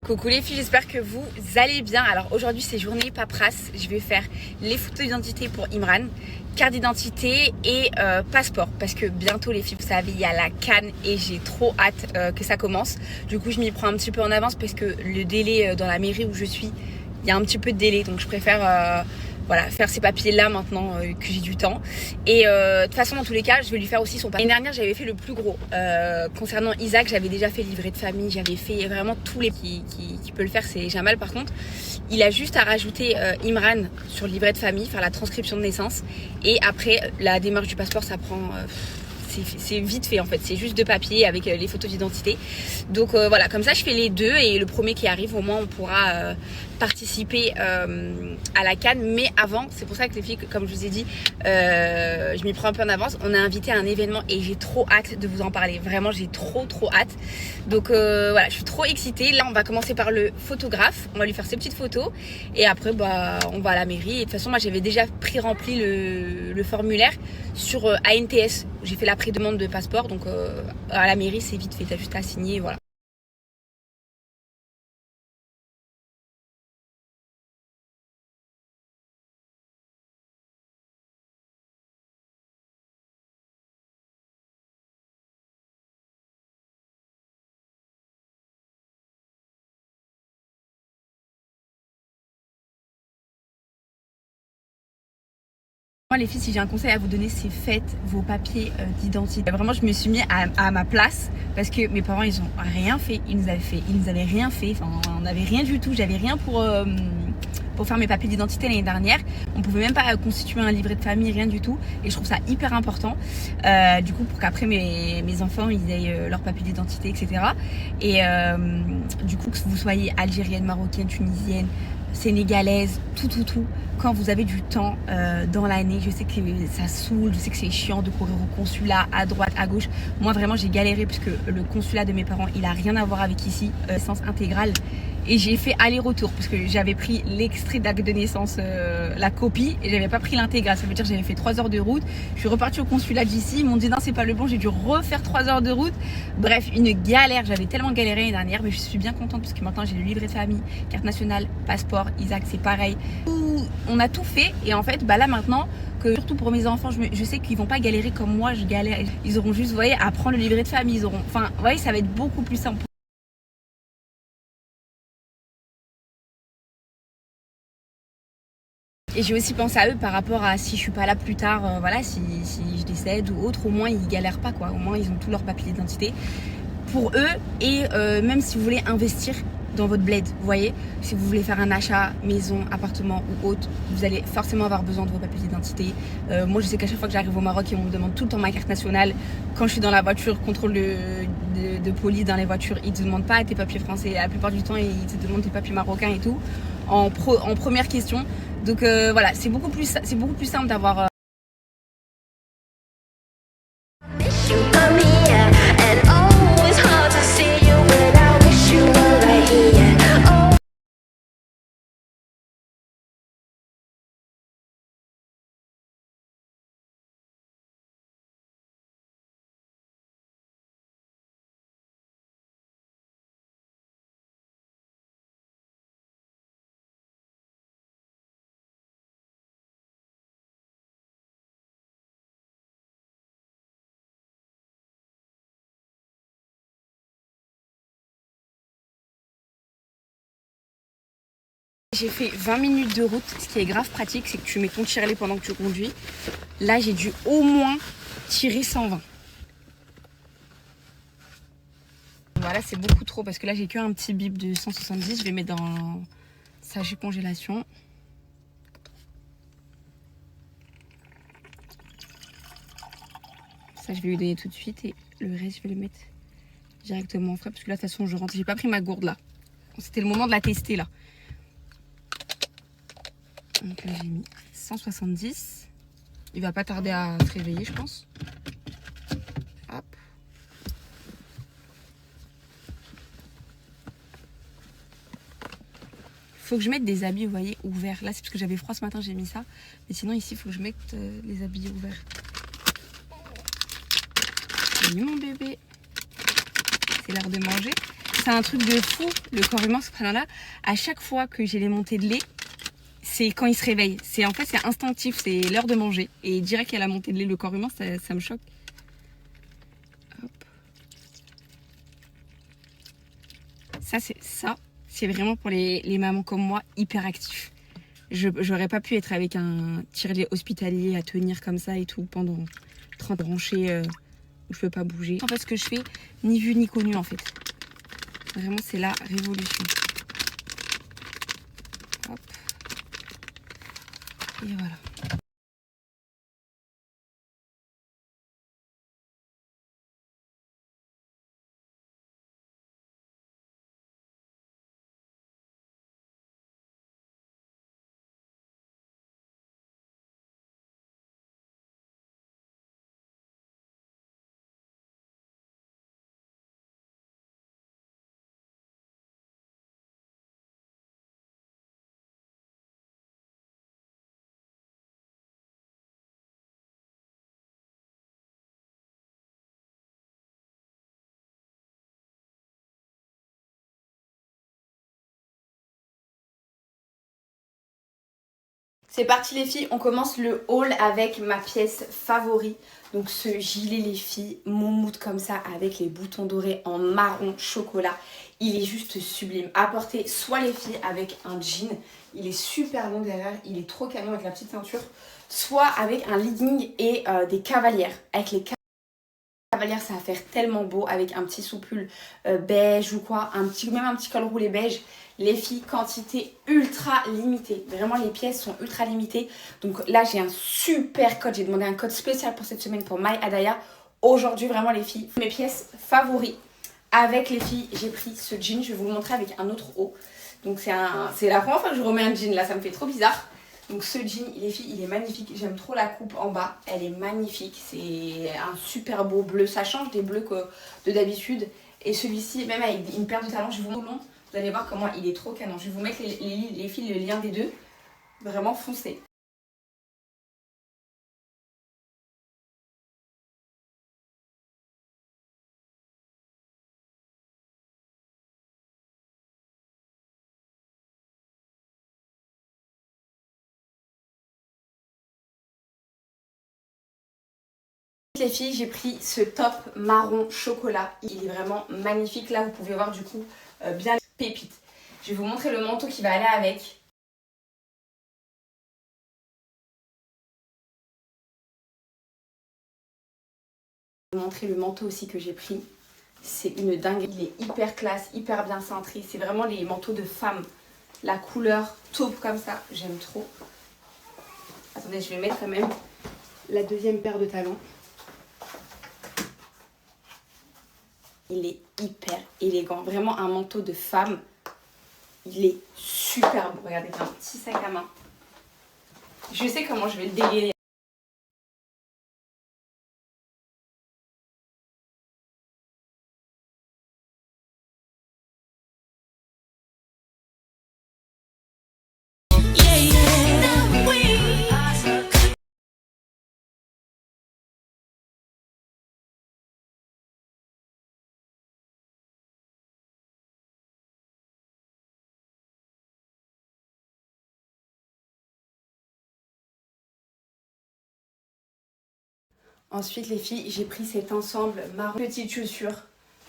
Coucou les filles, j'espère que vous allez bien. Alors aujourd'hui c'est journée paperasse, je vais faire les photos d'identité pour Imran, carte d'identité et passeport. Parce que bientôt les filles, vous savez, il y a la CAN et j'ai trop hâte que ça commence. Du coup je m'y prends un petit peu en avance parce que le délai dans la mairie où je suis, il y a un petit peu de délai. Donc je préfère voilà, faire ces papiers là maintenant que j'ai du temps. Et de toute façon dans tous les cas je vais lui faire aussi son papier. L'année dernière j'avais fait le plus gros concernant Isaac, j'avais déjà fait livret de famille, j'avais fait vraiment tous les qui peut le faire, c'est Jamal. Par contre il a juste à rajouter Imran sur le livret de famille, faire la transcription de naissance et après la démarche du passeport ça prend c'est vite fait en fait, c'est juste 2 papiers avec les photos d'identité. Donc voilà, comme ça je fais les 2 et le premier qui arrive au moins on pourra participer à la CAN. Mais avant, c'est pour ça que les filles, comme je vous ai dit, je m'y prends un peu en avance. On a invité à un événement et j'ai trop hâte de vous en parler. Vraiment, j'ai trop hâte. Donc voilà, je suis trop excitée. Là, on va commencer par le photographe. On va lui faire ses petites photos et après, bah, on va à la mairie. Et de toute façon, moi, j'avais déjà pré-rempli le formulaire sur ANTS. J'ai fait la pré-demande de passeport. Donc à la mairie, c'est vite fait. T'as juste à signer, voilà. Moi les filles, si j'ai un conseil à vous donner, c'est faites vos papiers d'identité. Vraiment je me suis mis à ma place parce que mes parents ils ont rien fait, ils nous avaient rien fait, enfin on n'avait rien du tout, j'avais rien pour faire mes papiers d'identité l'année dernière. On pouvait même pas constituer un livret de famille, rien du tout. Et je trouve ça hyper important du coup pour qu'après mes enfants ils aient leurs papiers d'identité, etc. Et du coup que vous soyez algérienne, marocaine, tunisienne, sénégalaise, tout, quand vous avez du temps dans l'année. Je sais que ça saoule, je sais que c'est chiant de courir au consulat à droite, à gauche. Moi vraiment j'ai galéré puisque le consulat de mes parents il a rien à voir avec ici, naissance intégrale. Et j'ai fait aller-retour parce que j'avais pris l'extrait d'acte de naissance, la copie, et j'avais pas pris l'intégral. Ça veut dire que j'avais fait 3 heures de route. Je suis repartie au consulat d'ici, ils m'ont dit non c'est pas le bon, j'ai dû refaire 3 heures de route. Bref, une galère, j'avais tellement galéré l'année dernière, mais je suis bien contente parce que maintenant j'ai le livret de famille, carte nationale, passeport. Isaac c'est pareil. On a tout fait et en fait bah là maintenant, que surtout pour mes enfants, je sais qu'ils vont pas galérer comme moi je galère. Ils auront juste, vous voyez, à prendre le livret de famille, ils auront, enfin vous voyez, ça va être beaucoup plus simple. Et j'ai aussi pensé à eux par rapport à si je suis pas là plus tard, voilà, si je décède ou autre, au moins ils galèrent pas quoi, au moins ils ont tous leurs papiers d'identité pour eux. Et même si vous voulez investir dans votre bled, vous voyez, si vous voulez faire un achat, maison, appartement ou autre, vous allez forcément avoir besoin de vos papiers d'identité. Moi je sais qu'à chaque fois que j'arrive au Maroc, on me demande tout le temps ma carte nationale. Quand je suis dans la voiture, contrôle de police dans les voitures, ils te demandent pas tes papiers français, la plupart du temps ils te demandent tes papiers marocains et tout en première question. Donc voilà, c'est beaucoup plus simple d'avoir J'ai fait 20 minutes de route. Ce qui est grave pratique, c'est que tu mets ton tire-lait pendant que tu conduis. Là, j'ai dû au moins tirer 120. Voilà, c'est beaucoup trop parce que là, j'ai qu'un petit bip de 170. Je vais mettre dans sachet congélation. Ça, je vais lui donner tout de suite et le reste, je vais le mettre directement en frais parce que là, de toute façon, je rentre. J'ai pas pris ma gourde là. C'était le moment de la tester là. Donc là j'ai mis 170. Il va pas tarder à se réveiller je pense. Hop. Faut que je mette des habits, vous voyez, ouverts. Là c'est parce que j'avais froid ce matin, j'ai mis ça. Mais sinon ici il faut que je mette les habits ouverts. J'ai mis mon bébé. C'est l'heure de manger. c'est un truc de fou, le corps humain, subhanallah. À chaque fois que j'ai les montées de lait, c'est quand il se réveille. En fait, c'est instinctif, c'est l'heure de manger. Et direct qu'il y a la montée de lait, le corps humain, ça me choque. Hop. Ça, c'est vraiment pour les mamans comme moi, hyper actifs. J'aurais pas pu être avec un tire-lait hospitalier à tenir comme ça et tout pendant 30 branchés où je peux pas bouger. En fait, ce que je fais, ni vu ni connu en fait. Vraiment, c'est la révolution. Hop. Et voilà. C'est parti les filles, on commence le haul avec ma pièce favorite. Donc ce gilet les filles, moumoute comme ça avec les boutons dorés en marron chocolat. Il est juste sublime. À porter soit les filles avec un jean, il est super long derrière, il est trop canon avec la petite ceinture. Soit avec un legging et des cavalières. Avec les cavalières ça va faire tellement beau avec un petit soupul beige ou quoi, même un petit col roulé beige. Les filles, quantité ultra limitée. Vraiment, les pièces sont ultra limitées. Donc là, j'ai un super code. J'ai demandé un code spécial pour cette semaine pour My Adaya. Aujourd'hui, vraiment, les filles, mes pièces favoris. Avec les filles, j'ai pris ce jean. Je vais vous le montrer avec un autre haut. Donc c'est la première fois que je remets un jean. Là, ça me fait trop bizarre. Donc ce jean, les filles, il est magnifique. J'aime trop la coupe en bas. Elle est magnifique. C'est un super beau bleu. Ça change des bleus de d'habitude. Et celui-ci, même avec une paire de talons, je vous montre. Vous allez voir comment il est trop canon. Je vais vous mettre les filles le lien des deux. Vraiment foncé. Les filles, j'ai pris ce top marron chocolat. Il est vraiment magnifique. Là, vous pouvez voir du coup bien les pépites. Je vais vous montrer le manteau qui va aller avec. Je vais vous montrer le manteau aussi que j'ai pris. C'est une dingue. Il est hyper classe, hyper bien cintré. C'est vraiment les manteaux de femmes. La couleur taupe comme ça, j'aime trop. Attendez, je vais mettre quand même la deuxième paire de talons. Il est hyper élégant. Vraiment un manteau de femme. Il est super beau. Regardez, un petit sac à main. Je sais comment je vais le dégainer. Ensuite, les filles, j'ai pris cet ensemble marron. Petites chaussures.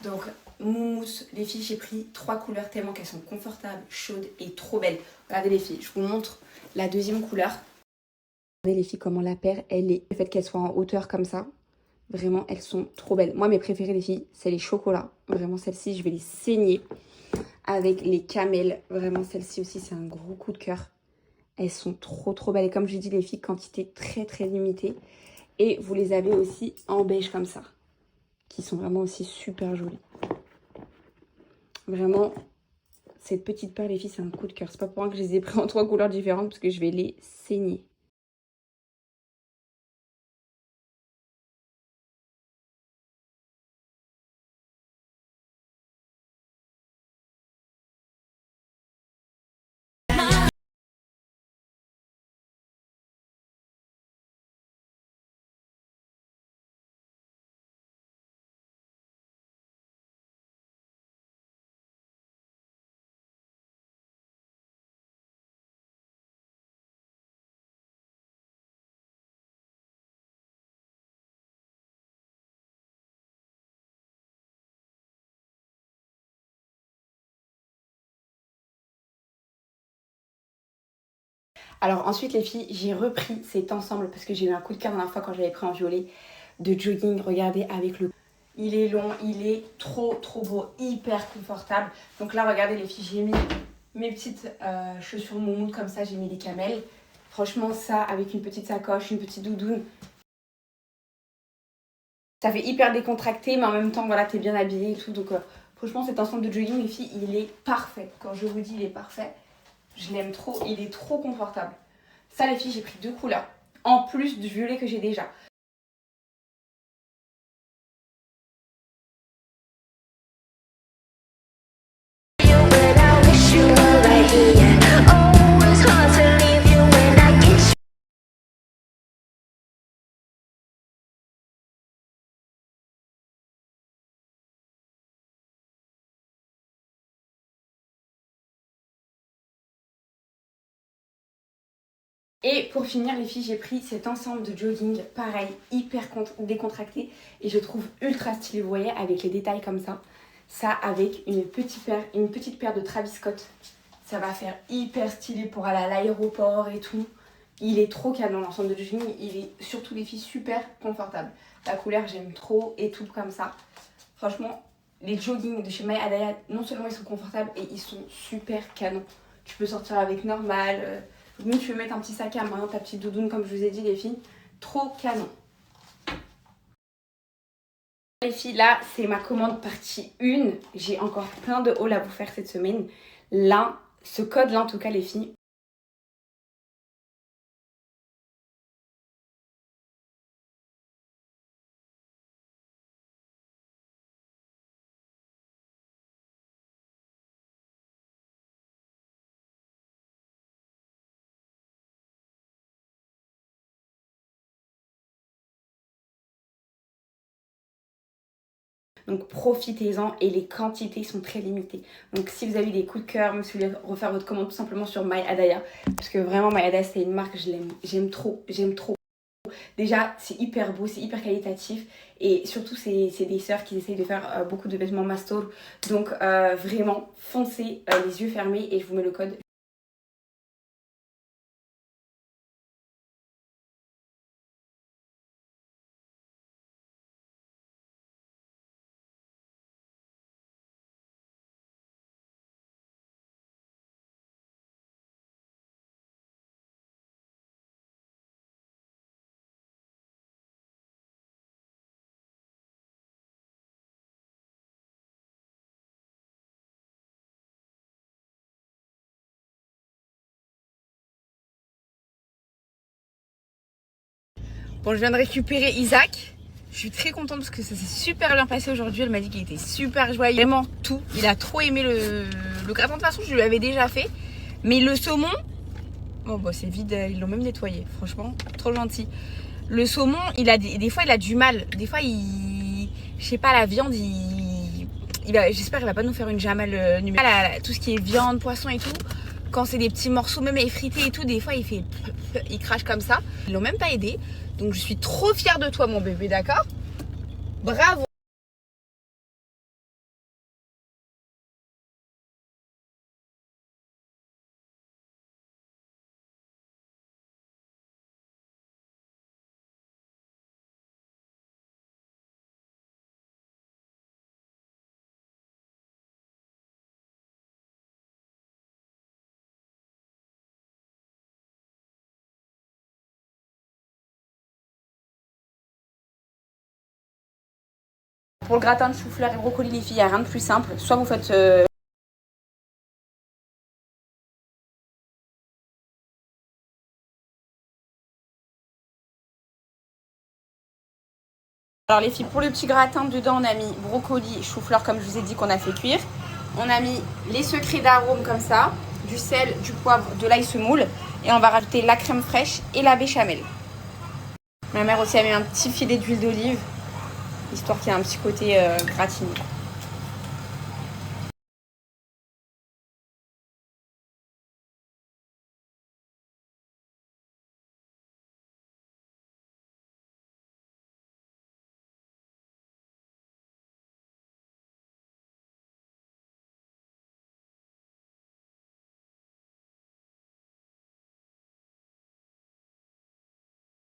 Donc, mousse. Les filles, j'ai pris 3 couleurs tellement qu'elles sont confortables, chaudes et trop belles. Regardez les filles, je vous montre la deuxième couleur. Regardez les filles, comment la paire, elle est. Le fait qu'elle soit en hauteur comme ça, vraiment, elles sont trop belles. Moi, mes préférées, les filles, c'est les chocolats. Vraiment, celles-ci, je vais les saigner. Avec les camels. Vraiment, celle-ci aussi, c'est un gros coup de cœur. Elles sont trop, trop belles. Et comme je dis, les filles, quantité très, très limitée. Et vous les avez aussi en beige comme ça, qui sont vraiment aussi super jolies. Vraiment, cette petite paire, les filles, c'est un coup de cœur. C'est pas pour rien que je les ai pris en 3 couleurs différentes, parce que je vais les saigner. Alors ensuite les filles, j'ai repris cet ensemble parce que j'ai eu un coup de cœur la dernière fois quand je l'avais pris en violet de jogging. Regardez avec le... Il est long, il est trop beau, hyper confortable. Donc là regardez les filles, j'ai mis mes petites chaussures moumoutes comme ça, j'ai mis des camels. Franchement ça avec une petite sacoche, une petite doudoune. Ça fait hyper décontracté mais en même temps voilà t'es bien habillée et tout. Donc franchement cet ensemble de jogging les filles il est parfait. Quand je vous dis il est parfait, je l'aime trop, il est trop confortable. Ça les filles j'ai pris 2 couleurs en plus du violet que j'ai déjà. Et pour finir les filles j'ai pris cet ensemble de jogging pareil hyper décontracté et je trouve ultra stylé, vous voyez avec les détails comme ça avec une petite paire de Travis Scott, ça va faire hyper stylé pour aller à l'aéroport et tout. Il est trop canon l'ensemble de jogging, il est surtout les filles super confortable, la couleur j'aime trop et tout comme ça. Franchement les joggings de chez My Adaya non seulement ils sont confortables et ils sont super canons, tu peux sortir avec normal. Nous, tu peux mettre un petit sac à main, ta petite doudoune, comme je vous ai dit, les filles. Trop canon. Les filles, là, c'est ma commande partie 1. J'ai encore plein de hauls à vous faire cette semaine. Là, ce code-là, en tout cas, les filles. Donc profitez-en et les quantités sont très limitées. Donc si vous avez eu des coups de cœur, si vous voulez refaire votre commande tout simplement sur My Adaya. Parce que vraiment My Adaya c'est une marque, je l'aime, j'aime trop. Déjà c'est hyper beau, c'est hyper qualitatif. Et surtout c'est des sœurs qui essayent de faire beaucoup de vêtements Mastor. Donc vraiment foncez les yeux fermés et je vous mets le code. Bon, je viens de récupérer Isaac. Je suis très contente parce que ça s'est super bien passé aujourd'hui. Elle m'a dit qu'il était super joyeux. Vraiment tout. Il a trop aimé le gratin. De toute façon, je lui avais déjà fait. Mais le saumon, bon, bah, c'est vide. Ils l'ont même nettoyé. Franchement, trop gentil. Le saumon, il a des fois, il a du mal. Des fois, je sais pas, la viande, j'espère qu'il va pas nous faire une jamal numéro. Tout ce qui est viande, poisson et tout. Quand c'est des petits morceaux, même effrités et tout, des fois il crache comme ça. Ils l'ont même pas aidé. Donc je suis trop fière de toi mon bébé, d'accord? Bravo! Pour le gratin de chou-fleur et brocoli les filles, il n'y a rien de plus simple. Soit vous faites... Alors les filles, pour le petit gratin, dedans on a mis brocoli, chou-fleur comme je vous ai dit qu'on a fait cuire. On a mis les secrets d'arôme comme ça, du sel, du poivre, de l'ail semoule. Et on va rajouter la crème fraîche et la béchamel. Ma mère aussi a mis un petit filet d'huile d'olive, histoire qu'il y ait un petit côté gratiné.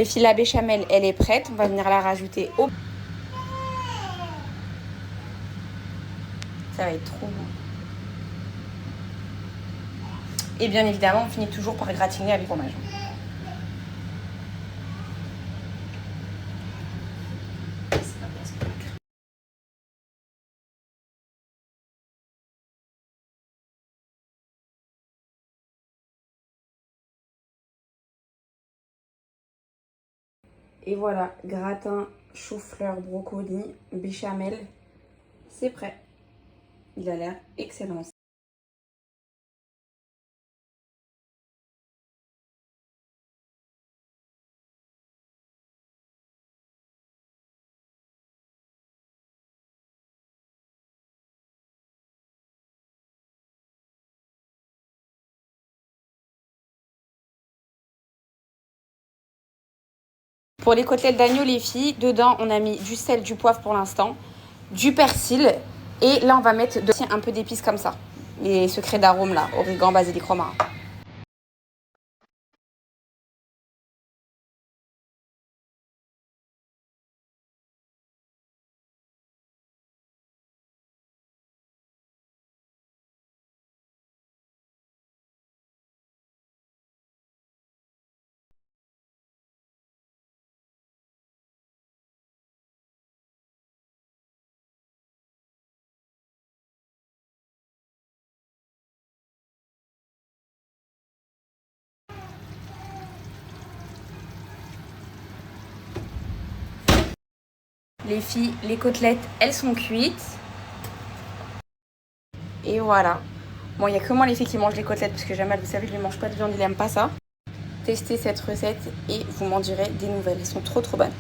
Les filles, la béchamel, elle est prête. On va venir la rajouter au... Ça va être trop bon. Et bien évidemment, on finit toujours par gratiner avec fromage. Et voilà, gratin, chou-fleur, brocoli, béchamel, c'est prêt. Il a l'air excellent. Pour les côtelettes d'agneau, les filles, dedans, on a mis du sel, du poivre pour l'instant, du persil. Et là, on va mettre un peu d'épices comme ça. Les secrets d'arôme, là, origan, basilic, romarin. Les filles, les côtelettes, elles sont cuites. Et voilà. Bon, il n'y a que moi les filles qui mangent les côtelettes parce que Jamal, vous savez, je ne mange pas de viande, il n'aime pas ça. Testez cette recette et vous m'en direz des nouvelles. Elles sont trop bonnes.